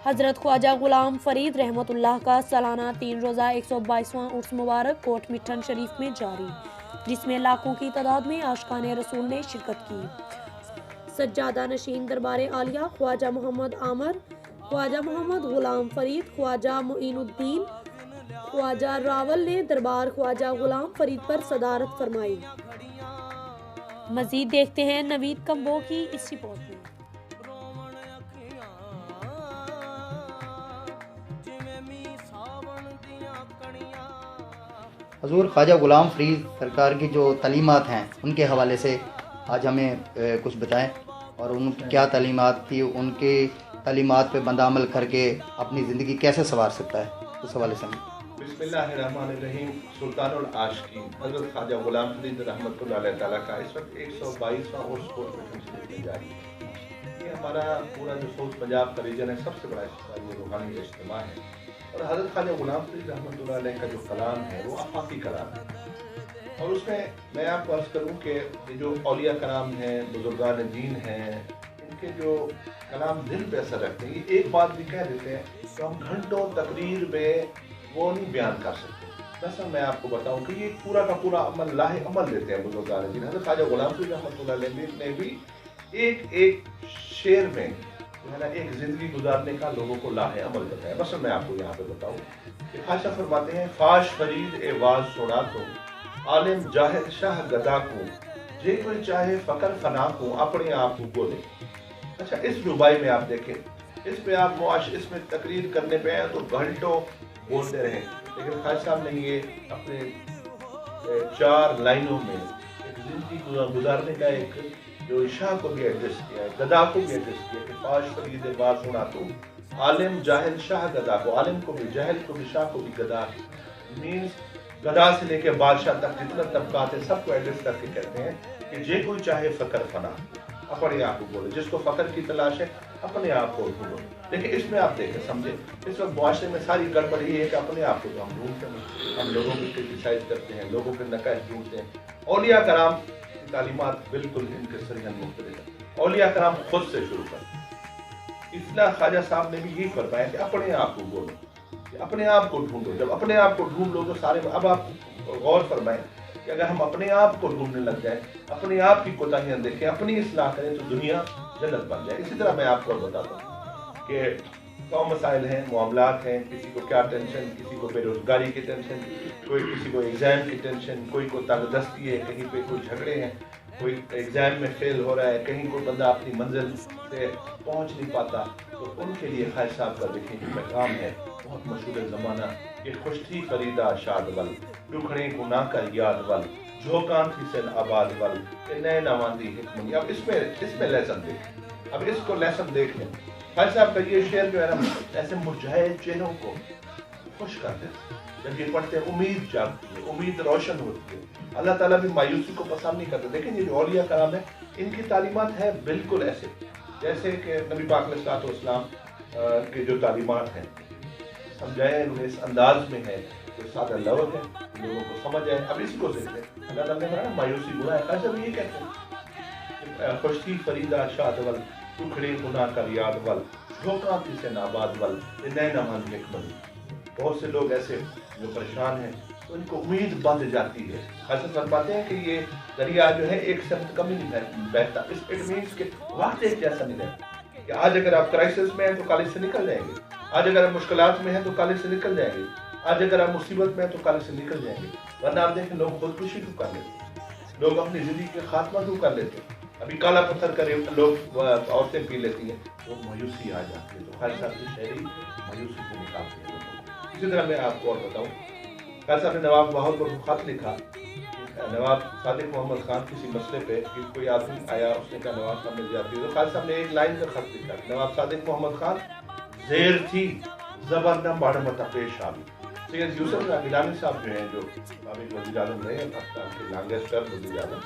حضرت خواجہ غلام فرید رحمۃ اللہ کا سالانہ 3 روزہ 122واں عرس مبارک کوٹ مٹھن شریف میں جاری، جس میں لاکھوں کی تعداد میں عاشقان رسول نے شرکت کی۔ سجادہ نشین دربار عالیہ خواجہ محمد عامر، خواجہ محمد غلام فرید، خواجہ معین الدین، خواجہ راول نے دربار خواجہ غلام فرید پر صدارت فرمائی۔ مزید دیکھتے ہیں نوید کمبو کی اس رپورٹ میں۔ حضور خواجہ غلام فرید سرکار کی جو تعلیمات ہیں ان کے حوالے سے آج ہمیں کچھ بتائیں، اور ان کی کیا تعلیمات تھی، ان کی تعلیمات پہ بندہ عمل کر کے اپنی زندگی کیسے سنوار سکتا ہے، اس حوالے سے ہمیں۔ بسم اللہ الرحمن الرحیم۔ سلطان العاشقین حضرت خواجہ غلام فرید رحمۃ اللہ علیہ تعالیٰ کا اس وقت 122واں عرس کوٹ مٹھن شریف میں جاری ہے۔ یہ ہمارا پورا جو ساؤتھ پنجاب کا ریجن ہے، سب سے بڑا یہ روحانی اجتماع ہے، اور حضرت خواجہ غلام فرید رحمۃ اللہ علیہ کا جو کلام ہے وہ آفاقی کلام ہے، اور اس میں آپ کو عرض کروں کہ یہ جو اولیاء کرام ہیں، بزرگان دین ہیں، ان کے جو کلام دل پہ اثر رکھتے ہیں۔ یہ ایک بات بھی کہہ دیتے ہیں کہ ہم گھنٹوں تقریر میں وہ نہیں بیان کر سکتے۔ مثلا میں آپ کو بتاؤں کہ یہ پورا کا پورا عمل لاہ عمل دیتے ہیں بزرگان دین۔ حضرت خواجہ غلام فرید رحمۃ اللہ علیہ نے بھی ایک شعر میں جو ہے نا ایک زندگی گزارنے کا لوگوں کو لاہ عمل بتایا۔ مثلا میں آپ کو یہاں پہ بتاؤں کہ خواجہ فرماتے ہیں، فاش فرید اے واز سوڑا تو عالم جاہد شاہ گدا کو، جے کوئی چاہے فقر فنا کو اپنے آپ کو بولے۔ اچھا، اس ربائی میں آپ دیکھیں، اس پہ آپ اس میں تقریر کرنے پہ ہیں تو گھنٹوں بولتے رہیں، لیکن خواجہ صاحب نے یہ اپنے 4 لائنوں میں ایک زندگی گزارنے کا ایک جو شاہ کو بھی ایڈریس کیا ہے، گدا کو بھی ایڈریس کیا کہ فاش فرید باز ہونا تو عالم جاہل شاہ گدا کو، عالم کو بھی، جاہل کو بھی، شاہ کو بھی گدا، مینز گدا سے لے کے بادشاہ تک جتنا طبقات ہے سب کو ایڈریس کر کے کہتے ہیں کہ جے کوئی چاہے فقر فنا اپنے آپ کو بولے، جس کو فقر کی تلاش ہے اپنے آپ کو ڈھونڈو۔ لیکن اس میں آپ دیکھیں سمجھیں، اس وقت معاشرے میں ساری گڑبڑ یہ ہے کہ اپنے آپ کو تو ہم ڈھونڈتے ہیں، ہم لوگوں کو کرٹیسائز کرتے ہیں، لوگوں کے نقائص ڈھونڈتے ہیں۔ اولیاء کرام کی تعلیمات بالکل ان کے صریحاً مختلف ہیں۔ اولیاء کرام خود سے شروع کرتے ہیں، اس لیے خواجہ صاحب نے بھی یہی فرمایا کہ اپنے آپ کو بولو، اپنے آپ کو ڈھونڈو۔ جب اپنے آپ کو ڈھونڈ لو تو سارے، اب آپ غور فرمائیں کہ اگر ہم اپنے آپ کو ڈھونڈنے لگ جائیں، اپنے آپ کی کوتاہیاں دیکھیں، اپنی اصلاح کریں تو دنیا جنت بن جائے۔ اسی طرح میں آپ کو بتاتا ہوں کہ 100 مسائل ہیں، معاملات ہیں، کسی کو کیا ٹینشن، کسی کو بے روزگاری کی ٹینشن، کسی کو ایگزام کی ٹینشن، کوئی کو تنگ دستی ہے، کہیں پہ کوئی جھگڑے ہیں، کوئی ایگزام میں فیل ہو رہا ہے، کہیں کوئی بندہ اپنی منزل سے پہنچ نہیں پاتا، تو ان کے لیے خواجہ صاحب کا دیکھیں جو پیغام ہے بہت مشہور زمانہ کہ خوش تھی فریدا شاد ول، دکھڑے کو نہ کر یاد ول، جھوکاں تھی سن آباد ول، کہ نئے نواندی حکمنی۔ اب اس میں لیسن دیکھیں، اب اس کو لیسن دیکھ لیں۔ خواجہ صاحب کا یہ شعر جو ہے نا ایسے مرجھائے چہروں کو خوش کر دیتے، جب یہ پڑھتے ہیں امید جاگتی ہے، امید روشن ہوتی ہے۔ اللہ تعالیٰ بھی مایوسی کو پسند نہیں کرتے۔ لیکن یہ جو اولیاء کرام ہے ان کی تعلیمات ہے بالکل ایسے جیسے کہ نبی پاک علیہ الصلوۃ والسلام کے جو تعلیمات ہیں، سمجھائے انہیں اس انداز میں ہے جو سادہ لفظ ہے، لوگوں کو سمجھ آئے۔ اب اسی کو دیکھتے ہیں، اللہ تعالیٰ نے کہا مایوسی برا ہے، خواجہ بھی یہ کہتے ہیں خوشتی فریدا شاد ول، ٹکڑے گناہ کر یاد ول، جھوکاں تھی سے ناباد ول، نئے نمان حکمنی۔ بہت سے لوگ ایسے جو پریشان ہیں تو ان کو امید بندھ جاتی ہے۔ خاصا فرماتے ہیں کہ یہ دریا جو ہے ایک سمت کمی نہیں بہتا، اس اٹ مینس کہ وقت ایک جیسا نہیں رہتا کہ آج اگر آپ کرائسس میں ہیں تو کل سے نکل جائیں گے، آج اگر آپ مشکلات میں ہیں تو کل سے نکل جائیں گے، آج اگر آپ مصیبت میں ہیں تو کل سے نکل جائیں گے۔ ورنہ آپ دیکھیں لوگ خودکشی کیوں کر لیتے ہیں، لوگ اپنی زندگی کے خاتمہ کیوں کر لیتے ہیں، ابھی کالا پتھر کرے لوگ عورتیں پی لیتی ہیں، وہ مایوسی آ جاتی ہے۔ تو خواجہ صاحب کی شاعری مایوسی کو نکالتی ہے۔ اسی طرح میں آپ کو اور بتاؤں، خواجہ صاحب نے نواب بہاول کو خط لکھا، نواب صادق محمد خان کسی مسئلے پہ کوئی آدمی آیا، اس نے کہا نواب صاحب نے زیادتی ہے، تو خواجہ صاحب نے ایک لائن کا خط لکھا، نواب صادق محمد خان زیر تھی زبر نہ بڑھ مت پیش آبی۔ سید یوسف گیلانی صاحب جو ہیں، جو سابق وزیر اعظم رہے ہیں، پاکستان کے لانگسٹ ٹرم وزیر اعظم،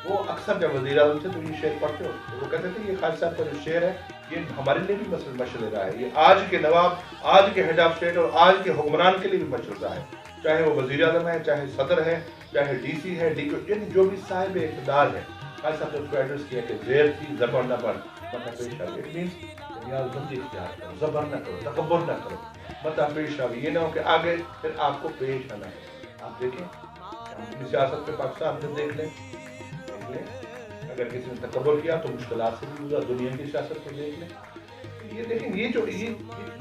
وہ اکثر جب وزیر اعظم تھے تو یہ شعر پڑھتے ہوتے تھے، وہ کہتے تھے یہ خواجہ صاحب کا جو شعر ہے یہ ہمارے لیے بھی مشورہ ہے، یہ آج کے نواب، آج کے ہیڈ آف اسٹیٹ اور آج کے حکمران کے لیے بھی مشورہ ہے، چاہے وہ وزیر اعظم ہے، چاہے صدر ہے، چاہے ڈی سی ہے، یعنی جو بھی صاحب اقتدار ہے۔ خواجہ صاحب نے اس کو ایڈریس کیا کہ زیر تھی زبر نہ بڑھ مت پیش آبی۔ اٹ مینس نیاز بندی اختیار کرو, زبر نہ کرو, تکبر نہ کرو, متا پیش آوی. یہ نہ ہو کہ آگے پھر آپ کو پیش آنا ہے. آپ دیکھیں اپنی سیاست پہ پاکستان میں دیکھ لیں, اگر کسی نے تکبر کیا تو مشکلات سے بھی گزرا. دنیا کی سیاست کو دیکھ لیں. یہ دیکھیں, یہ چھوٹی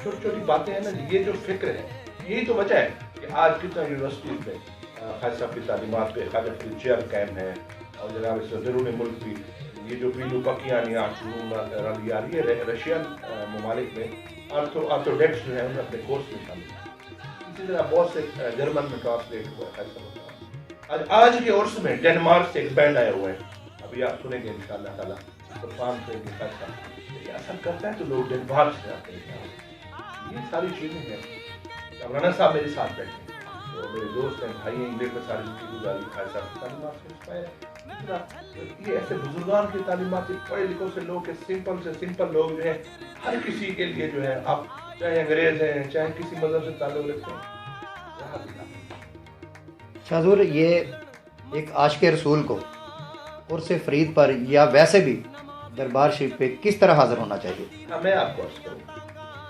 چھوٹی باتیں ہیں نا, یہ جو فکر ہے, یہی تو وجہ ہے کہ آج کتنا یونیورسٹیز میں خواجہ صاحب کی تعلیمات پہ خواجہ فرید چیئر قائم ہے, اور جناب بیرون ملک بھی یہ جو پیلو پکیانیا رلی آ رہی ہے رشین ممالک میں آرتھوڈیکس جو ہے انہوں نے اپنے کورس میں شامل کیا. اسی طرح بہت سے جرمن میں ٹرانسلیٹ ہوا ہے خواجہ. آج کے عرص میں ڈینمارک سے ایک بینڈ آئے ہوئے ہیں, ابھی آپ سنیں گے ان شاء اللہ تعالیٰ. پرفارم کریں گے خواجہ, اثر کرتا ہے تو لوگ ڈینمارک سے آتے ہیں. یہ ساری چیزیں ہیں. رانا صاحب میرے ساتھ بیٹھے ہیں, تو میرے دوست ہیں, بھائی ہیں, انگلینڈ میں ساری زندگی گزاری, خواجہ صاحب کی تعلیمات سے انسپائر ہے. یہ ایسے بزرگان کی تعلیمات, پڑھے لکھوں سے لوگ, سمپل سے سمپل لوگ جو ہیں, ہر کسی کے لیے جو ہے, آپ چاہے انگریز ہیں, چاہے کسی مذہب سے تعلق رکھتے ہیں. حضور, یہ ایک عاشق رسول کو عرس فرید پر یا ویسے بھی دربار شریف پہ کس طرح حاضر ہونا چاہیے؟ میں آپ کو عرض کروں,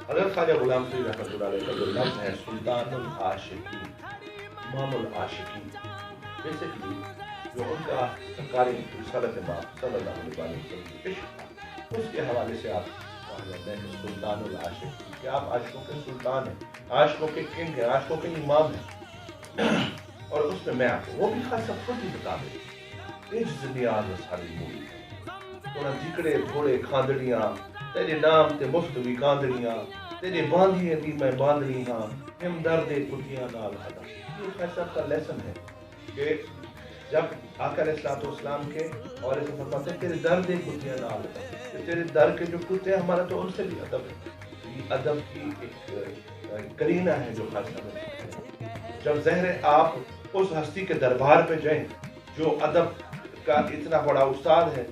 حضرت خواجہ غلام فرید رحمۃ اللہ علیہ کا جو لفظ ہے سلطان العاشقین, امام العاشقین, بیسکلی جو ان کا سرکاری رسالت باب صلی اللہ علیہ وسلم کی عشق تھا, اس کے حوالے سے آپ کہا جاتا ہے کہ سلطان العاشقین, کہ آپ عاشقوں کے سلطان ہیں, عاشقوں کے کنگ ہیں, عاشقوں کے امام ہیں. اور اس میں آپ کو وہ بھی خاصا خود ہی بتا دیں, عجز نیاز ساری مولی تھوڑا جکڑے گھوڑے کھاندڑیاں, تیرے نام تے مفتوی کاندڑیاں, تیرے باندھیے دی میں باندھنی ہاں, ہم دردے کتیاں نال ہدا. یہ خاصا کا لیسن ہے کہ جب آقا علیہ السلام کے اور ایسے فرماتے ہیں تیرے در دے کتیاں نال ہدا, تیرے در کے جو کتے ہیں ہمارا تو ان سے بھی ادب ہے. یہ ادب کی ایک کرینہ ہے جو خاصا میں, جب ظاہر آپ اس ہستی کے دربار پہ جائیں جو ادب کا اتنا بڑا استاد ہے,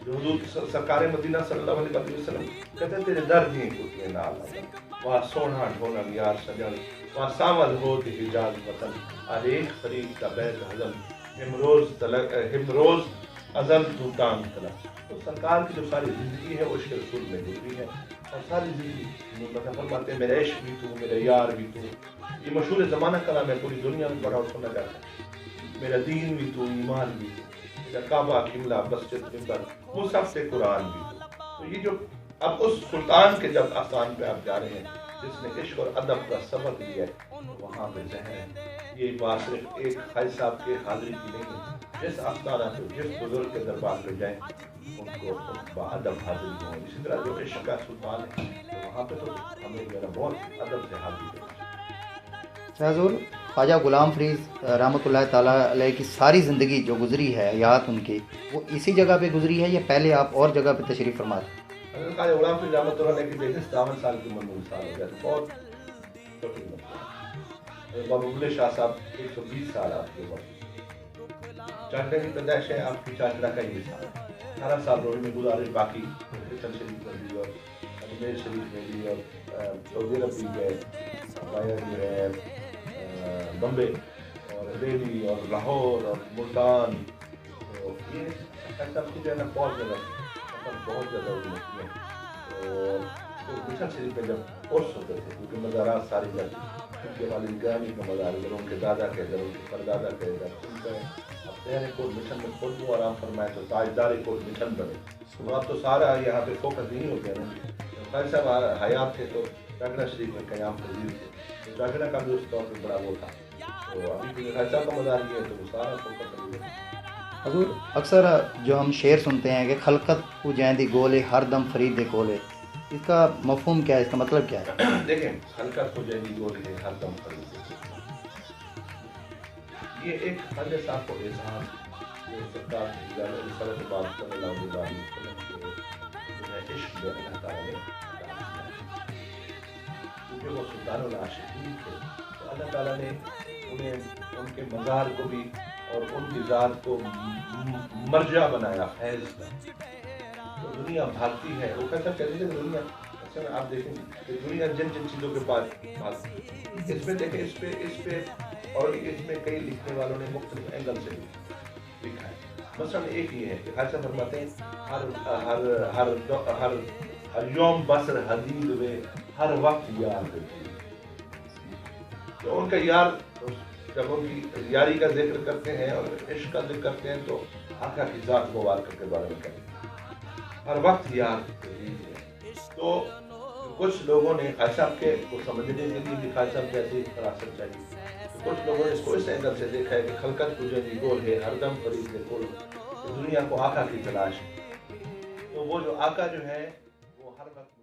جو حضور سرکار مدینہ صلی اللہ علیہ وسلم کہتے ہیں تیرے در دیے کتیاں نال ہدا, وہاں سونا ڈھونا یار سجن, وہاں سامل ہو حجاز وطن, علیق فرید کا بیت حضم, ہمروز ازل دوتان طلب. تو سرکار کی جو ساری زندگی ہے عشق رسول میں گزری ہے, اور ساری زندگی فرماتے ہیں میرا عشق بھی تو, میرا یار بھی تو. یہ مشہور زمانہ کلام ہے, پوری دنیا میں بڑا سنا جاتا ہے. میرا دین بھی تو, ایمان بھی تو, میرا کعبہ قبلہ مسجد ممبر, وہ سب سے قرآن بھی تو. تو یہ جو اب اس سلطان کے جب آستان پہ آپ جا رہے ہیں جس نے عشق اور ادب کا سبق دیا ہے, وہاں پہ ذہن ہے یہ بات صرف ایک خواجہ صاحب کے حاضری کی نہیں ہے. جس آستانہ پہ جس بزرگ کے دربار پہ جائیں ان کو با ادب حاضری ہوں. اسی طرح جو عشق کا سلطان ہے تو وہاں پہ تو ہمیں جو ہے بہت ادب سے حاضری ہے. حضور, خواجہ غلام فرید رحمۃ اللہ تعالیٰ علیہ کی ساری زندگی جو گزری ہے, حیات ان کی, وہ اسی جگہ پہ گزری ہے یا پہلے آپ اور جگہ پہ تشریف فرما تھے؟ حضرت خواجہ غلام فرید رحمۃ اللہ علیہ کی دیکھیں 57 سال کی عمر میں وصال ہو گیا تھا, بہت چھوٹی عمر تھی. بابا بلے شاہ صاحب 120 سال آپ کے عمر, چاچڑے کی پیدائش ہے آپ کی, چاچڑا کا یہ سال 18 سال روڈ میں گزارے, باقی کرسچن شریف میں بھی اور اجمیر شریف میں بھی, اور سعودی عرب بھی گئے, جو ہے بمبے اور دہلی اور لاہور اور ملتان. تو یہ سب کی جو ہے نا بہت زیادہ علم ہے. تو کرسچن شریف میں جب عرس ہوتے تھے, کیونکہ مزارات ساری جب ان کے والد گرامی کا مزار ادھر, ان کے دادا کے ادھر, ان کے پردادا کے ادھر, ان کا اب تیرے کوٹ مشن میں خود کو آرام فرمائے تو تاجدار کوٹ مشن بنے. تو اب تو سارا یہاں پہ فوکس نہیں ہو گیا نا. خواجہ صاحب حیات تھے تو چاچڑا شریف میں قیام پذیر تھے, تو چاچڑا کا بھی اس طور پہ بڑا وہ تھا. تو ابھی خواجہ صاحب کا مزار یہ ہے تو وہ سارا فوکس ہو گیا. حضور, اکثر جو ہم شعر سنتے ہیں کہ خلقت کو جیندی گولے ہر دم فرید دے کولے, اس کا مفہوم کیا ہے, اس کا مطلب کیا ہے؟ دیکھیں, خلقت کو جیندی گولے ہر دم فرید دے, یہ ایک خواجہ صاحب کو احسان جو سرکار رسالت باب صلی اللہ علیہ وسلم کے جو ہے عشق میں اللہ تعالیٰ نے عطا کیا. کیونکہ وہ سلطان العاشقین تھے تو اللہ تعالیٰ نے انہیں ان کے مزار کو بھی اور ان کی ذات کو مرجع بنایا فیض کا. تو دنیا بھاگتی ہے, وہ کیسا کہتے تھے دنیا, اچھا آپ دیکھیں کہ دنیا جن جن چیزوں کے پاس بھاگتی, اس میں دیکھیں اس پہ اور اس میں کئی لکھنے والوں نے مختلف اینگل سے لکھا ہے. مثلا ایک یہ ہے کہ خواجہ فرماتے ہیں ہر ہر یوم بصر حدید وے ہر وقت یار ہوتی. تو ان کا یار جب ان کی یاری کا ذکر کرتے ہیں اور عشق کا ذکر کرتے ہیں تو آقا کی ذات مبارکہ کے بارے میں کرتے ہیں. ہر وقت یار ہوتی ہے. تو کچھ لوگوں نے خواجہ صاحب کے کو سمجھنے کے لیے بھی خواجہ صاحب جیسی فراست چاہیے. تو کچھ لوگوں نے اس کو اس اینگل سے دیکھا ہے کہ خلقت تجھے دی گول ہے ہر دم فرید نے کل. دنیا کو آقا کی تلاش ہے. تو وہ جو آقا جو ہے وہ ہر وقت